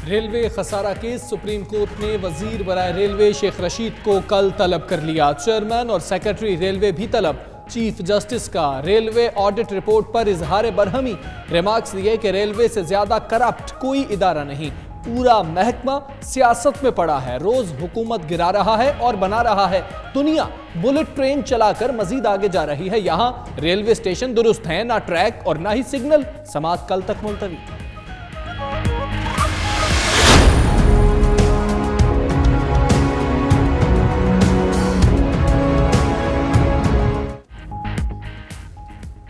Railway خسارہ case supreme court نے وزیر برائے ریلوے شیخ رشید کو کل طلب کر لیا۔ چیئرمین اور سیکرٹری ریلوے بھی طلب۔ چیف جسٹس کا ریلوے آڈٹ رپورٹ پر اظہار برہمی، ریمارکس دیے کہ ریلوے سے زیادہ کرپٹ کوئی ادارہ نہیں، پورا محکمہ سیاست میں پڑا ہے، روز حکومت گرا رہا ہے اور بنا رہا ہے۔ دنیا بلٹ ٹرین چلا کر مزید آگے جا رہی ہے، یہاں ریلوے اسٹیشن درست ہیں، نہ ٹریک اور نہ ہی سگنل۔ سماعت کل تک ملتوی۔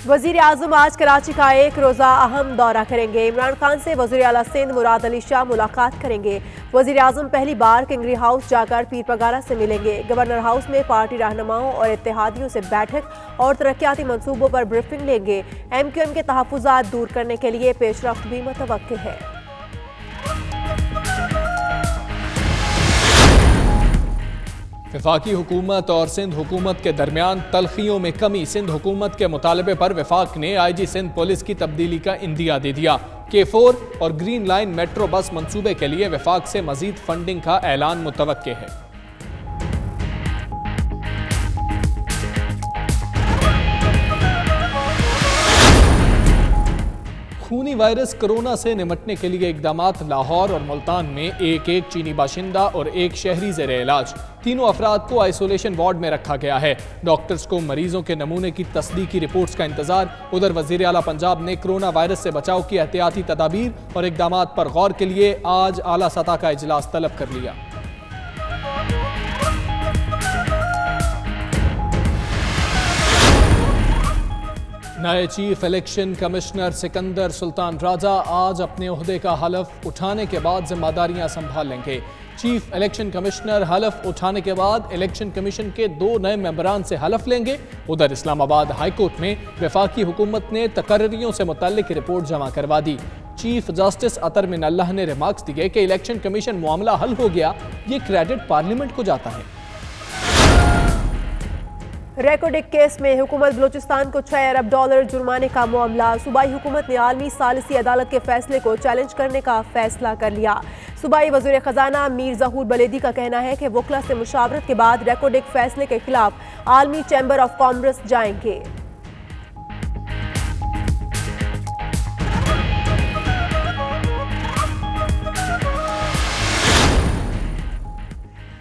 وزیر اعظم آج کراچی کا ایک روزہ اہم دورہ کریں گے۔ عمران خان سے وزیر اعلیٰ سندھ مراد علی شاہ ملاقات کریں گے۔ وزیر اعظم پہلی بار کنگری ہاؤس جا کر پیر پگارا سے ملیں گے۔ گورنر ہاؤس میں پارٹی رہنماؤں اور اتحادیوں سے بیٹھک اور ترقیاتی منصوبوں پر بریفنگ لیں گے۔ ایم کیو ایم کے تحفظات دور کرنے کے لیے پیش رفت بھی متوقع ہے۔ وفاقی حکومت اور سندھ حکومت کے درمیان تلخیوں میں کمی۔ سندھ حکومت کے مطالبے پر وفاق نے آئی جی سندھ پولیس کی تبدیلی کا عندیہ دے دیا۔ K4 اور گرین لائن میٹرو بس منصوبے کے لیے وفاق سے مزید فنڈنگ کا اعلان متوقع ہے۔ خونی وائرس کرونا سے نمٹنے کے لیے اقدامات۔ لاہور اور ملتان میں ایک چینی باشندہ اور ایک شہری زیر علاج۔ تینوں افراد کو آئسولیشن وارڈ میں رکھا گیا ہے۔ ڈاکٹرز کو مریضوں کے نمونے کی تصدیقی رپورٹس کا انتظار۔ ادھر وزیر اعلیٰ پنجاب نے کرونا وائرس سے بچاؤ کی احتیاطی تدابیر اور اقدامات پر غور کے لیے آج اعلیٰ سطح کا اجلاس طلب کر لیا۔ نئے چیف الیکشن کمشنر سکندر سلطان راجہ آج اپنے عہدے کا حلف اٹھانے کے بعد ذمہ داریاں سنبھال لیں گے۔ چیف الیکشن کمشنر حلف اٹھانے کے بعد الیکشن کمیشن کے 2 نئے ممبران سے حلف لیں گے۔ ادھر اسلام آباد ہائی کورٹ میں وفاقی حکومت نے تقرریوں سے متعلق رپورٹ جمع کروا دی۔ چیف جسٹس اطہر من اللہ نے ریمارکس دیے کہ الیکشن کمیشن معاملہ حل ہو گیا، یہ کریڈٹ پارلیمنٹ کو جاتا ہے۔ ریکوڈک کیس میں حکومت بلوچستان کو $6 ارب جرمانے کا معاملہ۔ صوبائی حکومت نے عالمی ثالثی عدالت کے فیصلے کو چیلنج کرنے کا فیصلہ کر لیا۔ صوبائی وزیر خزانہ میر ظہور بلیدی کا کہنا ہے کہ وکلا سے مشاورت کے بعد ریکوڈک فیصلے کے خلاف عالمی چیمبر آف کامرس جائیں گے۔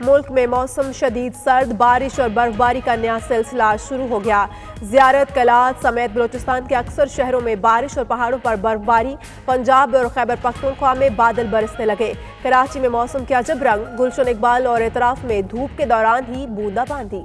ملک میں موسم شدید سرد، بارش اور برف باری کا نیا سلسلہ شروع ہو گیا۔ زیارت کلات سمیت بلوچستان کے اکثر شہروں میں بارش اور پہاڑوں پر برف باری۔ پنجاب اور خیبر پختونخوا میں بادل برسنے لگے۔ کراچی میں موسم کے عجب رنگ، گلشن اقبال اور اطراف میں دھوپ کے دوران ہی بوندا باندی۔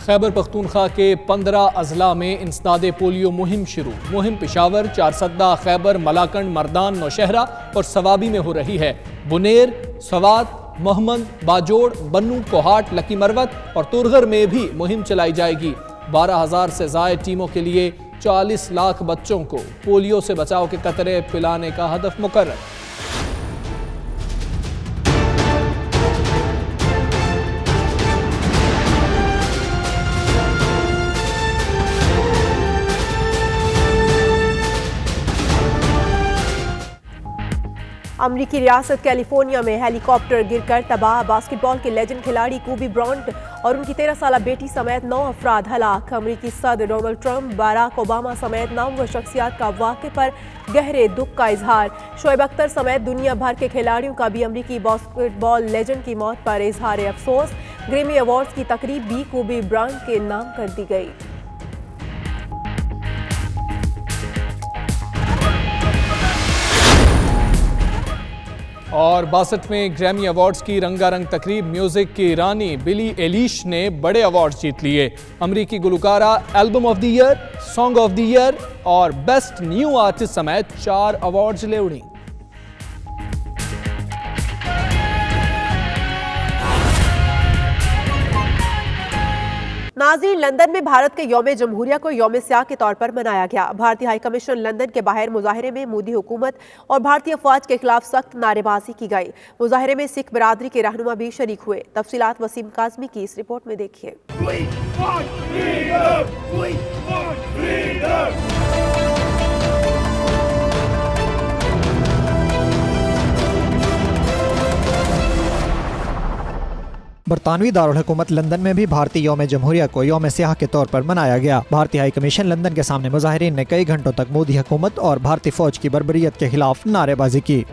خیبر پختونخوا کے 15 اضلاع میں انسداد پولیو مہم شروع۔ مہم پشاور، چارسدہ، خیبر، ملاکنڈ، مردان، نوشہرہ اور سوابی میں ہو رہی ہے۔ بنیر، سوات، محمد، باجوڑ، بنو، کوہاٹ، لکی مروت اور ترغر میں بھی مہم چلائی جائے گی۔ 12,000 سے زائد ٹیموں کے لیے 40 لاکھ بچوں کو پولیو سے بچاؤ کے قطرے پلانے کا ہدف مقرر۔ امریکی ریاست کیلیفورنیا میں ہیلی کاپٹر گر کر تباہ۔ باسکٹ بال کے لیجنڈ کھلاڑی کوبی برائنٹ اور ان کی 13 سالہ بیٹی سمیت 9 افراد ہلاک۔ امریکی صدر ڈونلڈ ٹرمپ، باراک اوباما سمیت نامور شخصیات کا واقعے پر گہرے دکھ کا اظہار۔ شعیب اختر سمیت دنیا بھر کے کھلاڑیوں کا بھی امریکی باسکٹ بال لیجنڈ کی موت پر اظہار افسوس۔ گریمی ایوارڈز کی تقریب بھی کوبی برائنٹ کے نام کر دی گئی۔ اور 62 میں گریمی ایوارڈز کی رنگا رنگ تقریب۔ میوزک کی رانی بلی ایلیش نے بڑے ایوارڈز جیت لیے۔ امریکی گلوکارہ album of the year, song of the year اور بیسٹ نیو آرٹسٹ سمیت 4 ایوارڈز لے اڑیں۔ ناظرین، لندن میں بھارت کے یوم جمہوریہ کو یوم سیاہ کے طور پر منایا گیا۔ بھارتی ہائی کمیشن لندن کے باہر مظاہرے میں مودی حکومت اور بھارتی افواج کے خلاف سخت نعرے بازی کی گئی۔ مظاہرے میں سکھ برادری کے رہنما بھی شریک ہوئے۔ تفصیلات وسیم کاظمی کی اس رپورٹ میں دیکھیے۔ برطانوی دارالحکومت لندن میں بھی بھارتی یوم جمہوریہ کو یوم سیاہ کے طور پر منایا گیا۔ بھارتی ہائی کمیشن لندن کے سامنے مظاہرین نے کئی گھنٹوں تک مودی حکومت اور بھارتی فوج کی بربریت کے خلاف نعرے بازی کی۔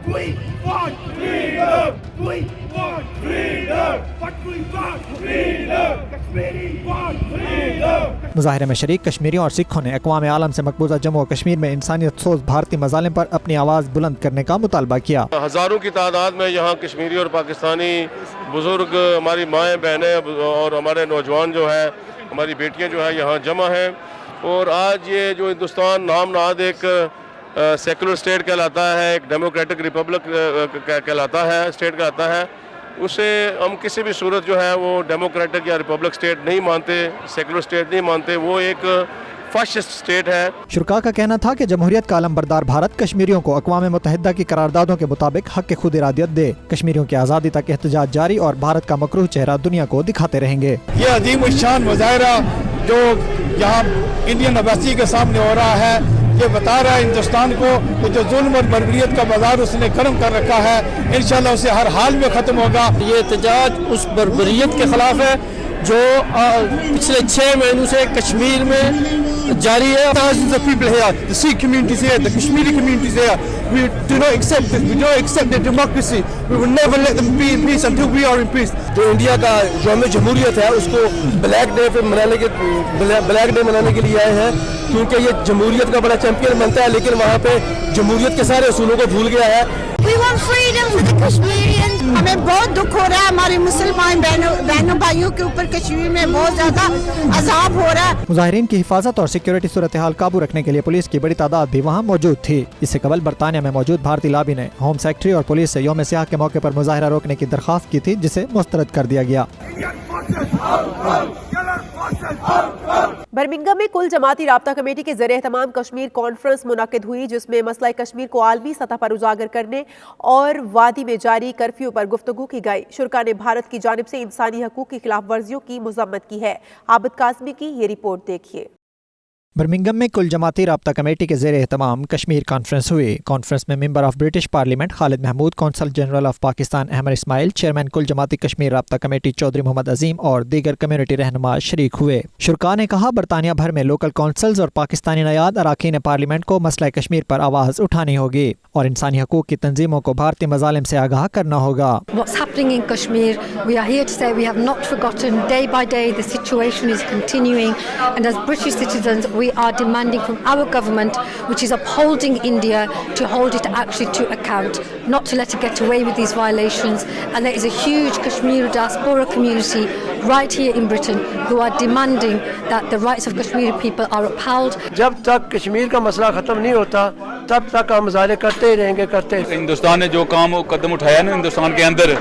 مظاہرے میں شریک کشمیریوں اور سکھوں نے اقوام عالم سے مقبوضہ جموں و کشمیر میں انسانیت سوز بھارتی مظالم پر اپنی آواز بلند کرنے کا مطالبہ کیا۔ ہزاروں کی تعداد میں یہاں کشمیری اور پاکستانی بزرگ، ہماری مائیں بہنیں اور ہمارے نوجوان جو ہے، ہماری بیٹیاں جو ہے یہاں جمع ہیں، اور آج یہ جو ہندوستان نام نہاد ایک سیکولر اسٹیٹ کہلاتا ہے، ایک ڈیموکریٹک ریپبلک کہلاتا ہے، اسٹیٹ کہلاتا ہے، اسے ہم کسی بھی صورت جو ہے وہ ڈیموکریٹک یا ریپبلک اسٹیٹ نہیں مانتے، سیکولر اسٹیٹ نہیں مانتے، وہ ایک فاشسٹ اسٹیٹ ہے۔ شرکا کا کہنا تھا کہ جمہوریت کا علمبردار بھارت کشمیریوں کو اقوام متحدہ کی قراردادوں کے مطابق حق خود ارادیت دے، کشمیریوں کی آزادی تک احتجاج جاری اور بھارت کا مکروہ چہرہ دنیا کو دکھاتے رہیں گے۔ یہ عظیم الشان مظاہرہ جو یہاں انڈین ایمبیسی کے سامنے ہو رہا ہے، یہ بتا رہا ہے ہندوستان کو کہ جو ظلم اور بربریت کا بازار اس نے گرم کر رکھا ہے، انشاءاللہ اسے ہر حال میں ختم ہوگا۔ یہ احتجاج اس بربریت کے خلاف ہے جو پچھلے 6 مہینوں سے کشمیر میں جاری ہے۔ Thousands of people here, the Sikh communities here, the Kashmiri communities here, we do not accept this, we don't accept their democracy, we will never let them be in peace until we are in peace۔ جو India کا یوم جمہوریت ہے اس کو black day منانے کے لیے آئے ہیں، کیونکہ یہ جمہوریت کا بڑا چیمپئن بنتا ہے، لیکن وہاں پہ جمہوریت کے سارے اصولوں کو بھول گیا ہے۔ We want freedom for the Kashmirians۔ ہمیں بہت دکھ ہو رہا ہے، ہماری مسلمان بہنوں بھائیوں کے اوپر کشمیر میں بہت زیادہ عذاب ہو رہا ہے۔ مظاہرین کی حفاظت اور سیکیورٹی صورتحال قابو رکھنے کے لیے پولیس کی بڑی تعداد بھی وہاں موجود تھی۔ اس سے قبل برطانیہ میں موجود بھارتی لابی نے ہوم سیکرٹری اور پولیس سے یوم سیاہ کے موقع پر مظاہرہ روکنے کی درخواست کی تھی، جسے مسترد کر دیا گیا۔ برمنگھم میں کل جماعتی رابطہ کمیٹی کے زیر اہتمام کشمیر کانفرنس منعقد ہوئی، جس میں مسئلہ کشمیر کو عالمی سطح پر اجاگر کرنے اور وادی میں جاری کرفیو پر گفتگو کی گئی۔ شرکا نے بھارت کی جانب سے انسانی حقوق کی خلاف ورزیوں کی مذمت کی ہے۔ عابد قاسمی کی یہ رپورٹ دیکھیے۔ برمنگھم میں کل جماعتی رابطہ کمیٹی کے زیر اہتمام کشمیر کانفرنس ہوئی۔ کانفرنس میں member of British parliament Khalid Mahmood, council general of Pakistan Ahmed Ismail, chairman کل جماعتی کشمیر رابطہ کمیٹی چودھری محمد عظیم اور دیگر کمیونٹی رہنما شریک ہوئے۔ شرکا نے کہا برطانیہ بھر میں لوکل کونسلز اور پاکستانی نیاد اراکین پارلیمنٹ کو مسئلہ کشمیر پر آواز اٹھانی ہوگی اور انسانی حقوق کی تنظیموں کو بھارتی مظالم سے آگاہ کرنا ہوگا۔ What's happening in Kashmir, we are here to say we have not forgotten. Day by day the situation is continuing, and as British citizens we are demanding from our government, which is upholding India, to hold it actually to account, not to let it get away with these violations. And there is a huge Kashmiri diaspora community right here in Britain who are demanding that the rights of Kashmiri people are upheld. جب تک کشمیر کا مسئلہ ختم نہیں ہوتا تب تک ہم مظاہرے کرتے ہی رہیں گے۔ ہندوستان نے جو قدم اٹھایا نا ہندوستان کے اندر،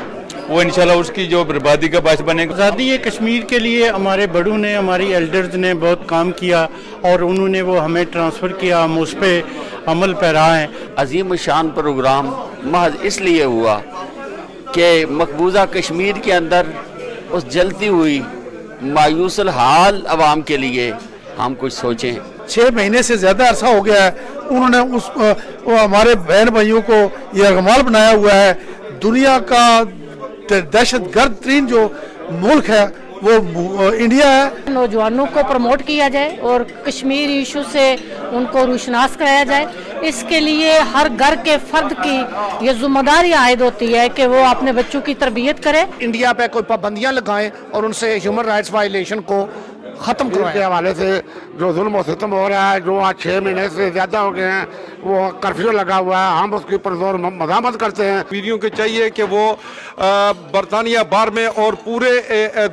وہ انشاءاللہ اس کی جو بربادی کا باعث بنے گا۔ آزادی کشمیر کے لیے ہمارے بڑوں نے، ہماری ایلڈرز نے بہت کام کیا اور انہوں نے وہ ہمیں ٹرانسفر کیا، ہم اس پہ عمل پیرا ہیں۔ عظیم الشان پروگرام محض اس لیے ہوا کہ مقبوضہ کشمیر کے اندر اس جلتی ہوئی مایوس الحال عوام کے لیے ہم کچھ سوچیں۔ 6 مہینے سے زیادہ عرصہ ہو گیا ہے، انہوں نے ہمارے بہن بھائیوں کو یہ اغمال بنایا ہوا ہے۔ دنیا کا دہشت گرد ترین جو ملک ہے وہ انڈیا ہے۔ نوجوانوں کو پروموٹ کیا جائے اور کشمیر ایشو سے ان کو روشناس کرایا جائے۔ اس کے لیے ہر گھر کے فرد کی یہ ذمہ داری عائد ہوتی ہے کہ وہ اپنے بچوں کی تربیت کرے۔ انڈیا پہ کوئی پابندیاں لگائیں اور ان سے ہیومن رائٹس وائلیشن کو ختم کروائیں۔ کے حوالے سے جو ظلم و ستم ہو رہا ہے، جو آج 6 مہینے سے زیادہ ہو گئے ہیں، وہ کرفیو لگا ہوا ہے، ہم اس کے اوپر زور مزاحمت کرتے ہیں۔ کشمیریوں کو چاہیے کہ وہ برطانیہ بار میں اور پورے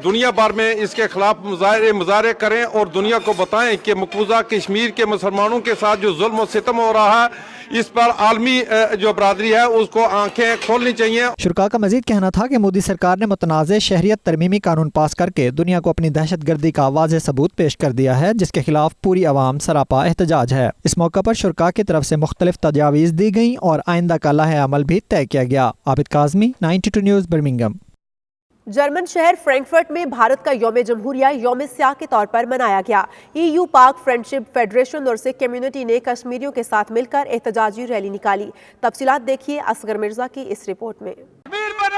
دنیا بار میں اس کے خلاف مظاہرے کریں اور دنیا کو بتائیں کہ مقبوضہ کشمیر کے مسلمانوں کے ساتھ جو ظلم و ستم ہو رہا ہے، اس پر عالمی جو برادری ہے اس کو آنکھیں کھولنی چاہیے۔ شرکا کا مزید کہنا تھا کہ مودی سرکار نے متنازع شہریت ترمیمی قانون پاس کر کے دنیا کو اپنی دہشت گردی کا واضح ثبوت پیش کر دیا ہے، جس کے خلاف پوری عوام سراپا احتجاج ہے۔ اس موقع پر شرکا کی طرف سے مختلف تجاویز دی گئیں اور آئندہ کا لائحہ عمل بھی طے کیا گیا۔ عابد قاسمی، 92 نیوز، برمنگھم۔ جرمن شہر فرینکفرٹ میں بھارت کا یوم جمہوریہ یوم سیاہ کے طور پر منایا گیا۔ EU پاک فرینڈشپ فیڈریشن اور سکھ کمیونٹی نے کشمیریوں کے ساتھ مل کر احتجاجی ریلی نکالی۔ تفصیلات دیکھیے اصغر مرزا کی اس رپورٹ میں۔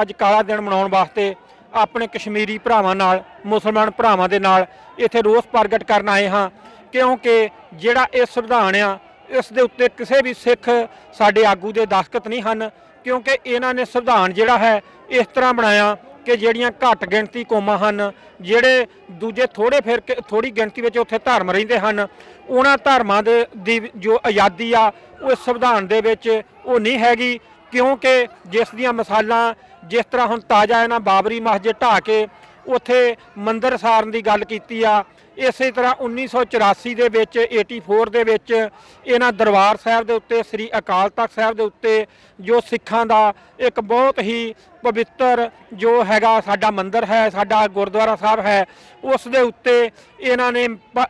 ਅੱਜ ਕਾਲਾ ਦਿਨ ਮਨਾਉਣ ਵਾਸਤੇ ਆਪਣੇ ਕਸ਼ਮੀਰੀ ਭਰਾਵਾਂ ਨਾਲ, ਮੁਸਲਮਾਨ ਭਰਾਵਾਂ ਦੇ ਨਾਲ ਇੱਥੇ ਰੋਸ ਪ੍ਰਗਟ ਕਰਨ ਆਏ ਹਾਂ, ਕਿਉਂਕਿ ਜਿਹੜਾ ਇਹ ਸੰਵਿਧਾਨ ਆ ਇਸ ਦੇ ਉੱਤੇ ਕਿਸੇ ਵੀ ਸਿੱਖ ਸਾਡੇ ਆਗੂ ਦੇ ਦਸਤਖਤ ਨਹੀਂ ਹਨ, ਕਿਉਂਕਿ ਇਹਨਾਂ ਨੇ ਸੰਵਿਧਾਨ ਜਿਹੜਾ ਹੈ ਇਸ ਤਰ੍ਹਾਂ ਬਣਾਇਆ ਕਿ ਜਿਹੜੀਆਂ ਘੱਟ ਗਿਣਤੀ ਕੌਮਾਂ ਹਨ, ਜਿਹੜੇ ਦੂਜੇ ਥੋੜੀ ਗਿਣਤੀ ਵਿੱਚ ਉੱਥੇ ਧਰਮ ਰਹਿੰਦੇ ਹਨ, ਉਹਨਾਂ ਧਰਮਾਂ ਦੀ ਜੋ ਆਜ਼ਾਦੀ ਆ ਉਹ ਸੰਵਿਧਾਨ ਦੇ ਵਿੱਚ ਉਹ ਨਹੀਂ ਹੈਗੀ। ਕਿਉਂਕਿ ਜਿਸ ਦੀਆਂ ਮਿਸਾਲਾਂ ਜਿਸ ਤਰ੍ਹਾਂ ਹੁਣ ਤਾਜ਼ਾ ਇਹਨਾਂ ਬਾਬਰੀ ਮਸਜਿਦ ਢਾਹ ਕੇ ਉੱਥੇ ਮੰਦਰ ਸਾਰਨ ਦੀ ਗੱਲ ਕੀਤੀ ਆ, ਇਸੇ ਤਰ੍ਹਾਂ 1984 ਦੇ ਵਿੱਚ 84 ਦੇ ਵਿੱਚ ਇਹਨਾਂ ਦਰਬਾਰ ਸਾਹਿਬ ਦੇ ਉੱਤੇ, ਸ੍ਰੀ ਅਕਾਲ ਤਖਤ ਸਾਹਿਬ ਦੇ ਉੱਤੇ ਜੋ ਸਿੱਖਾਂ ਦਾ ਇੱਕ ਬਹੁਤ ਹੀ ਪਵਿੱਤਰ ਜੋ ਹੈਗਾ ਸਾਡਾ ਮੰਦਰ ਹੈ, ਸਾਡਾ ਗੁਰਦੁਆਰਾ ਸਾਹਿਬ ਹੈ, ਉਸ ਦੇ ਉੱਤੇ ਇਹਨਾਂ ਨੇ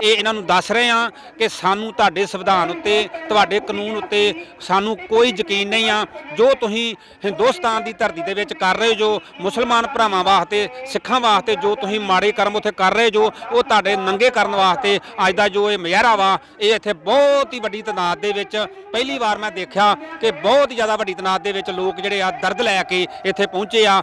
ਇਹ ਇਹਨਾਂ ਨੂੰ ਦੱਸ ਰਹੇ ਆ ਕਿ ਸਾਨੂੰ ਤੁਹਾਡੇ ਸੰਵਿਧਾਨ ਉੱਤੇ, ਤੁਹਾਡੇ ਕਾਨੂੰਨ ਉੱਤੇ ਸਾਨੂੰ ਕੋਈ ਯਕੀਨ ਨਹੀਂ ਆ। ਜੋ ਤੁਸੀਂ ਹਿੰਦੁਸਤਾਨ ਦੀ ਧਰਤੀ ਦੇ ਵਿੱਚ ਕਰ ਰਹੇ ਜੋ ਮੁਸਲਮਾਨ ਭਰਾਵਾਂ ਵਾਸਤੇ, ਸਿੱਖਾਂ ਵਾਸਤੇ ਜੋ ਤੁਸੀਂ ਮਾੜੇ ਕਰਮ ਉੱਥੇ ਕਰ ਰਹੇ ਜੋ, ਉਹ ਤੁਹਾਡੇ ਨੰਗੇ ਕਰਨ ਵਾਸਤੇ ਅੱਜ ਦਾ ਜੋ ਇਹ ਮੁਜ਼ਾਹਰਾ ਵਾ, ਇਹ ਇੱਥੇ ਬਹੁਤ ਹੀ ਵੱਡੀ ਤਾਦਾਦ ਦੇ ਵਿੱਚ ਪਹਿਲੀ ਵਾਰ ਮੈਂ ਦੇਖਿਆ ਕਿ ਬਹੁਤ ਹੀ ਜ਼ਿਆਦਾ ਵੱਡੀ ਤਾਦਾਦ ਦੇ ਵਿੱਚ ਲੋਕ ਜਿਹੜੇ ਆ ਦਰਦ ਲੈ ਕੇ ਇੱਥੇ ਪਹੁੰਚੇ ਆ।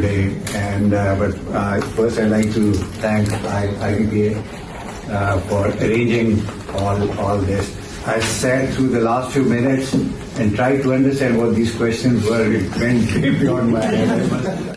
But first I'd like to thank IPPA for arranging all this. I sat through the last few minutes and tried to understand what these questions were. It went beyond my head.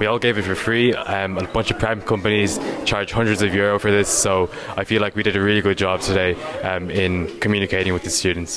We all gave it for free. A bunch of private companies charge hundreds of euro for this, so I feel like we did a really good job today in communicating with the students.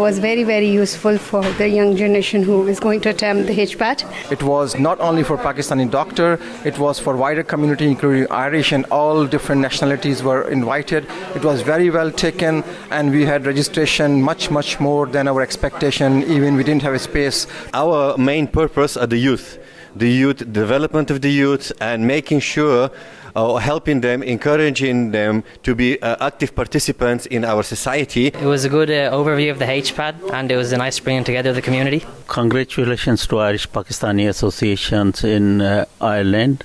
was very useful for the young generation who is going to attempt the HPAT. It was not only for Pakistani doctor, it was for wider community including Irish and all different nationalities were invited. It was very well taken and we had registration much more than our expectation. Even we didn't have a space. Our main purpose are the youth, development of the youth, and making sure helping them, encouraging them to be active participants in our society. It was a good overview of the HPAT and it was a nice bringing together of the community. Congratulations to Irish Pakistani Associations in Ireland.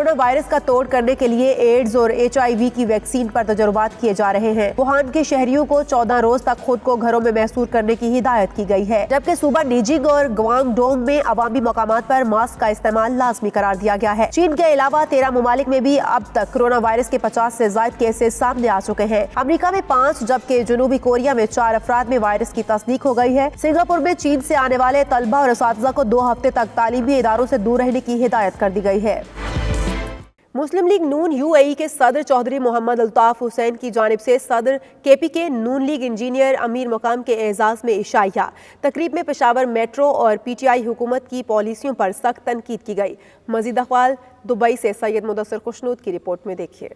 Corona virus کا توڑ کرنے کے لیے AIDS اور HIV کی vaccine پر تجربات کیے جا رہے ہیں۔ ووہان کے شہریوں کو 14 روز تک خود کو گھروں میں محصور کرنے کی ہدایت کی گئی ہے، جبکہ صوبہ نیجنگ اور گوانگ ڈونگ میں عوامی مقامات پر ماسک کا استعمال لازمی قرار دیا گیا ہے۔ چین کے علاوہ 13 ممالک میں بھی اب تک کورونا وائرس کے 50 سے زائد کیسز سامنے آ چکے ہیں۔ امریکہ میں 5 جبکہ جنوبی کوریا میں 4 افراد میں وائرس کی تصدیق ہو گئی ہے۔ سنگاپور میں چین سے آنے والے طلبہ اور اساتذہ کو 2 ہفتے تک تعلیمی اداروں سے دور رہنے کی ہدایت کر دی گئی ہے۔ مسلم لیگ نون UAE کے صدر چودھری محمد الطاف حسین کی جانب سے صدر KPK نون لیگ انجینئر امیر مقام کے اعزاز میں عشائیہ تقریب میں پشاور میٹرو اور PTI حکومت کی پالیسیوں پر سخت تنقید کی گئی۔ مزید احوال دبئی سے سید مدثر خوشنود کی رپورٹ میں دیکھیے۔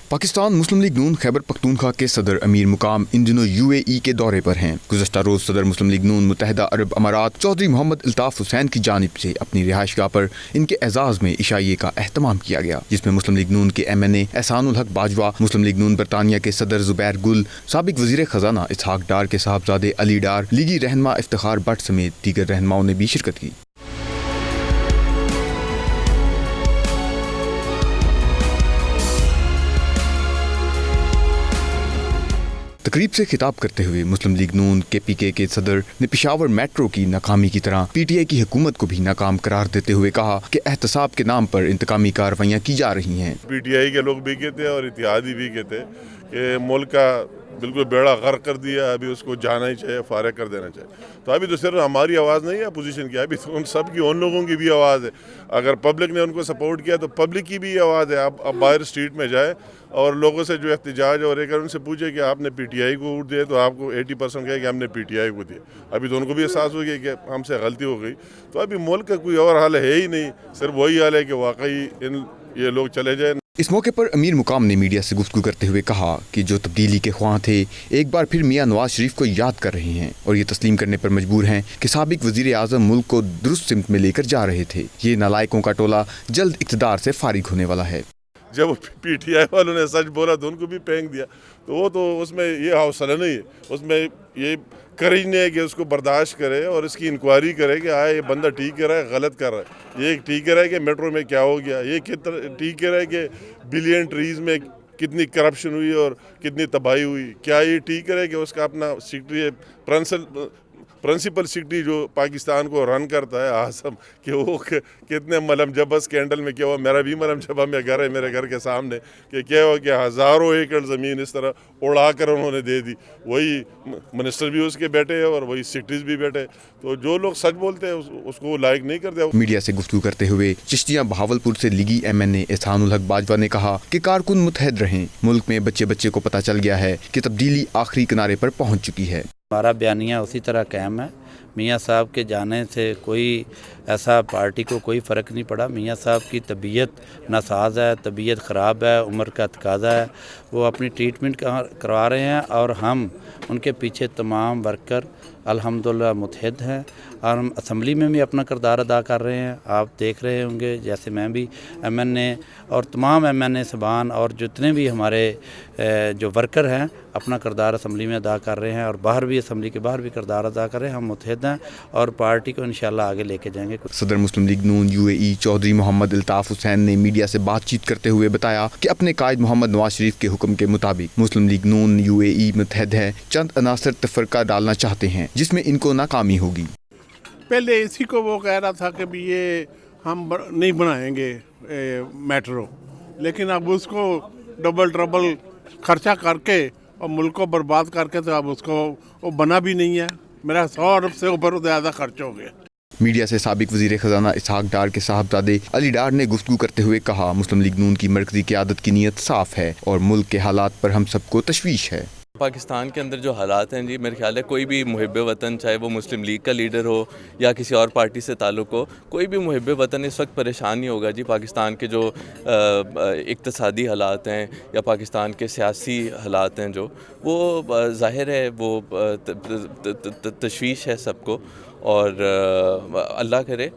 پاکستان مسلم لیگ نون خیبر پختونخوا کے صدر امیر مقام ان دنوں UAE کے دورے پر ہیں۔ گزشتہ روز صدر مسلم لیگ نون متحدہ عرب امارات چودھری محمد الطاف حسین کی جانب سے اپنی رہائش گاہ پر ان کے اعزاز میں عشائیے کا اہتمام کیا گیا، جس میں مسلم لیگ نون کے MNA احسان الحق باجوہ، مسلم لیگ نون برطانیہ کے صدر زبیر گل، سابق وزیر خزانہ اسحاق ڈار کے صاحبزادے علی ڈار، لیگی رہنما افتخار بٹ سمیت دیگر رہنماؤں نے بھی شرکت کی۔ تقریب سے خطاب کرتے ہوئے مسلم لیگ نون KPK کے صدر نے پشاور میٹرو کی ناکامی کی طرح PTI کی حکومت کو بھی ناکام قرار دیتے ہوئے کہا کہ احتساب کے نام پر انتقامی کارروائیاں کی جا رہی ہیں۔ PTI کے لوگ بھی کہتے ہیں اور اتحادی بھی کہتے ہیں کہ ملک کا بالکل بیڑا غرق کر دیا، ابھی اس کو جانا ہی چاہیے، فارغ کر دینا چاہیے۔ تو ابھی تو صرف ہماری آواز نہیں ہے اپوزیشن کی، ابھی تو ان سب کی، ان لوگوں کی بھی آواز ہے۔ اگر پبلک نے ان کو سپورٹ کیا تو پبلک کی بھی آواز ہے۔ اب باہر اسٹریٹ میں جائے اور لوگوں سے جو احتجاج اور ایک ان سے پوچھے کہ آپ نے PTI کو ووٹ دیا، تو آپ کو 80% کہے کہ ہم نے PTI کو دیا۔ ابھی تو ان کو بھی احساس ہو گیا کہ ہم سے غلطی ہو گئی۔ تو ابھی ملک کا کوئی اور حال ہے ہی نہیں، صرف وہی حال ہے کہ واقعی یہ لوگ چلے جائیں۔ اس موقع پر امیر مقام نے میڈیا سے گفتگو کرتے ہوئے کہا کہ جو تبدیلی کے خواہاں تھے ایک بار پھر میاں نواز شریف کو یاد کر رہے ہیں اور یہ تسلیم کرنے پر مجبور ہیں کہ سابق وزیر اعظم ملک کو درست سمت میں لے کر جا رہے تھے۔ یہ نالائقوں کا ٹولہ جلد اقتدار سے فارغ ہونے والا ہے۔ جب PTI والوں نے سچ بولا تو ان کو بھی پھینک دیا، تو وہ تو اس میں یہ حوصلہ نہیں ہے، اس میں یہ کریج نہیں ہے کہ اس کو برداشت کرے اور اس کی انکوائری کرے کہ یہ بندہ ٹھیک کر رہا ہے غلط کر رہا ہے۔ یہ ٹھیک کر رہا ہے کہ میٹرو میں کیا ہو گیا، یہ ٹھیک کر رہا ہے کہ بلین ٹریز میں کتنی کرپشن ہوئی اور کتنی تباہی ہوئی، کیا یہ ٹھیک کرے کہ اس کا اپنا سیکرٹری پرنسپل سیکرٹری جو پاکستان کو رن کرتا ہے آسم، کہ وہ کتنے ملم جبہ اسکینڈل میں کیا ہوا۔ میرا بھی ملم جبہ میں گھر ہے، میرے گھر کے سامنے، کہ کیا ہوا کہ ہزاروں ایکڑ زمین اس طرح اڑا کر انہوں نے دے دی۔ وہی منسٹر بھی اس کے بیٹے اور وہی سیکرٹریز بھی بیٹے۔ تو جو لوگ سچ بولتے ہیں اس کو لائک نہیں کرتے۔ میڈیا سے گفتگو کرتے ہوئے چشتیاں بہاولپور سے لیگی MNA احسان الحق باجوہ نے کہا کہ کارکن متحد رہیں، ملک میں بچے کو پتہ چل گیا ہے کہ تبدیلی آخری کنارے پر پہنچ چکی ہے۔ ہمارا بیانیہ اسی طرح قائم ہے۔ میاں صاحب کے جانے سے کوئی ایسا پارٹی کو کوئی فرق نہیں پڑا۔ میاں صاحب کی طبیعت ناساز ہے، طبیعت خراب ہے، عمر کا تقاضا ہے، وہ اپنی ٹریٹمنٹ کروا رہے ہیں اور ہم ان کے پیچھے تمام ورکر الحمدللہ متحد ہیں اور ہم اسمبلی میں بھی اپنا کردار ادا کر رہے ہیں۔ آپ دیکھ رہے ہوں گے جیسے میں بھی MNA اور تمام MNA صبان اور جتنے بھی ہمارے جو ورکر ہیں اپنا کردار اسمبلی میں ادا کر رہے ہیں اور باہر بھی اسمبلی کے باہر بھی کردار ادا کر رہے ہیں۔ ہم متحد ہیں اور پارٹی کو انشاءاللہ آگے لے کے جائیں گے۔ صدر مسلم لیگ نون UAE چودھری محمد الطاف حسین نے میڈیا سے بات چیت کرتے ہوئے بتایا کہ اپنے قائد محمد نواز شریف کے حکم کے مطابق مسلم لیگ نون UAE متحد ہے، چند عناصر تفرقہ ڈالنا چاہتے ہیں جس میں ان کو ناکامی ہوگی۔ پہلے اسی کو وہ کہہ رہا تھا کہ بھی یہ ہم نہیں بنائیں گے میٹرو، لیکن اب اس کو ڈبل ٹربل خرچہ کر کے اور ملک کو برباد کر کے تو اب اس کو وہ بنا بھی نہیں ہے۔ میرا 100 ارب سے اوپر زیادہ خرچ ہو گیا۔ میڈیا سے سابق وزیر خزانہ اسحاق ڈار کے صاحبزادے علی ڈار نے گفتگو کرتے ہوئے کہا مسلم لیگ نون کی مرکزی قیادت کی نیت صاف ہے اور ملک کے حالات پر ہم سب کو تشویش ہے۔ پاکستان کے اندر جو حالات ہیں جی، میرے خیال ہے کوئی بھی محب وطن، چاہے وہ مسلم لیگ کا لیڈر ہو یا کسی اور پارٹی سے تعلق ہو، کوئی بھی محب وطن اس وقت پریشان نہیں ہوگا جی۔ پاکستان کے جو اقتصادی حالات ہیں یا پاکستان کے سیاسی حالات ہیں جو وہ ظاہر ہے وہ تشویش ہے سب کو، اور اللہ کرے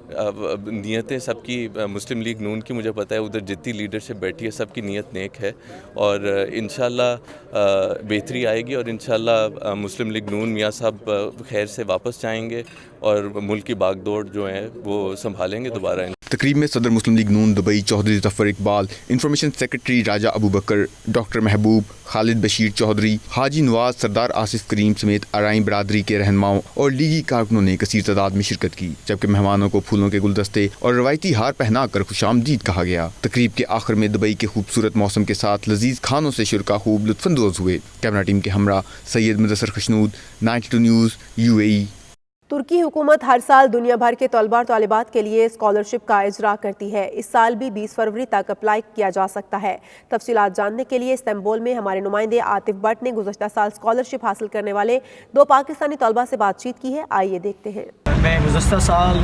نیتیں سب کی مسلم لیگ نون کی مجھے پتہ ہے ادھر جتنی لیڈرشپ بیٹھی ہے سب کی نیت نیک ہے اور انشاءاللہ بہتری آئے گی اور انشاءاللہ مسلم لیگ نون میاں صاحب خیر سے واپس جائیں گے اور ملک کی باغ دوڑ جو ہے وہ سنبھالیں گے دوبارہ. تقریب میں صدر مسلم لیگ نون دبئی چودھری ظفر اقبال، انفارمیشن سیکرٹری راجہ ابو بکر، ڈاکٹر محبوب، خالد بشیر چودھری، حاجی نواز، سردار آصف کریم سمیت ارائیں برادری کے رہنماؤں اور لیگی کارکنوں نے کثیر تعداد میں شرکت کی، جبکہ مہمانوں کو پھولوں کے گلدستے اور روایتی ہار پہنا کر خوش آمدید کہا گیا. تقریب کے آخر میں دبئی کے خوبصورت موسم کے ساتھ لذیذ کھانوں سے شرکا خوب لطف اندوز ہوئے. کیمرہ ٹیم کے ہمراہ سید مدثر خشنود، 92 نیوز UAE. ترکی حکومت ہر سال دنیا بھر کے طلباء اور طالبات کے لیے اسکالرشپ کا اجرا کرتی ہے. اس سال بھی 20 فروری تک اپلائی کیا جا سکتا ہے. تفصیلات جاننے کے لیے استنبول میں ہمارے نمائندے عاطف بٹ نے گزشتہ سال اسکالرشپ حاصل کرنے والے 2 پاکستانی طلباء سے بات چیت کی ہے. آئیے دیکھتے ہیں. میں گزشتہ سال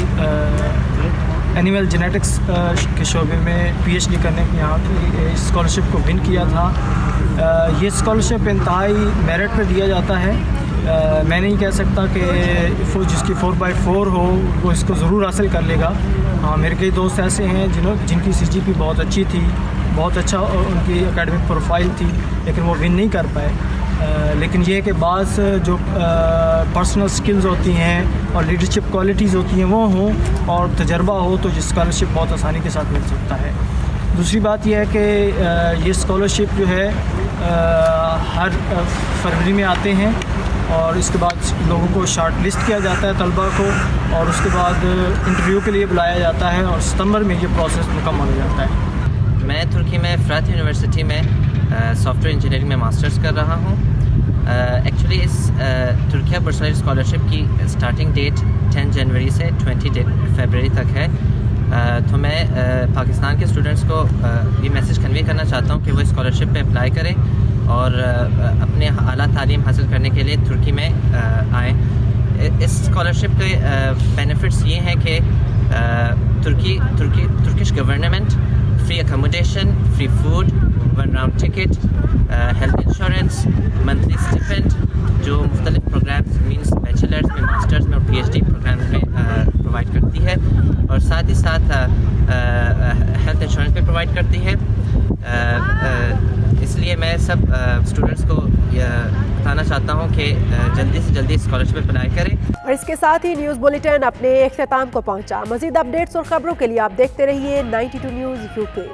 اینیمل جینیٹکس کے شعبے میں PhD کرنے کے یہاں کی اسکالرشپ کو ون کیا تھا. یہ اسکالرشپ انتہائی میرٹ پہ دیا جاتا ہے. میں نہیں کہہ سکتا کہ جس کی 4/4 ہو وہ اس کو ضرور حاصل کر لے گا. ہاں میرے کئی دوست ایسے ہیں جن کی CGP بہت اچھی تھی، بہت اچھا ان کی اکیڈمک پروفائل تھی، لیکن وہ ون نہیں کر پائے. لیکن یہ کہ بعض جو پرسنل سکلز ہوتی ہیں اور لیڈرشپ کوالٹیز ہوتی ہیں وہ ہوں اور تجربہ ہو تو یہ اسکالرشپ بہت آسانی کے ساتھ مل سکتا ہے. دوسری بات یہ ہے کہ یہ اسکالرشپ جو ہے ہر فروری میں آتے ہیں اور اس کے بعد لوگوں کو شارٹ لسٹ کیا جاتا ہے طلباء کو اور اس کے بعد انٹرویو کے لیے بلایا جاتا ہے اور ستمبر میں یہ پروسیس مکمل ہو جاتا ہے. میں ترکی میں فرات یونیورسٹی میں سافٹ ویئر انجینئرنگ میں ماسٹرز کر رہا ہوں. ایکچولی اس ترکیہ پرسنل اسکالرشپ کی اسٹارٹنگ ڈیٹ 10 جنوری سے 20 فیبرری تک ہے. تو میں پاکستان کے اسٹوڈنٹس کو یہ میسیج کنوے کرنا چاہتا ہوں کہ وہ اسکالرشپ پہ اپلائی کریں اور اپنے اعلیٰ تعلیم حاصل کرنے کے لیے ترکی میں آئیں. اس اسکالرشپ کے بینیفٹس یہ ہیں کہ Turkish government free accommodation, free food, 1 round ticket, health insurance, monthly stipend جو مختلف پروگرامس مینس بیچلرز میں، ماسٹرز میں اور PhD پروگرامز میں پرووائڈ کرتی ہے اور ساتھ ہی ساتھ ہیلتھ انشورنس بھی پرووائڈ کرتی ہے. اس لیے میں سب اسٹوڈنٹس کو بتانا چاہتا ہوں کہ جلدی سے جلدی اسکالرشپ اپلائی کریں. اور اس کے ساتھ ہی نیوز بلیٹن اپنے اختتام کو پہنچا. مزید اپڈیٹس اور خبروں کے لیے آپ دیکھتے رہیے 92 نیوز UK.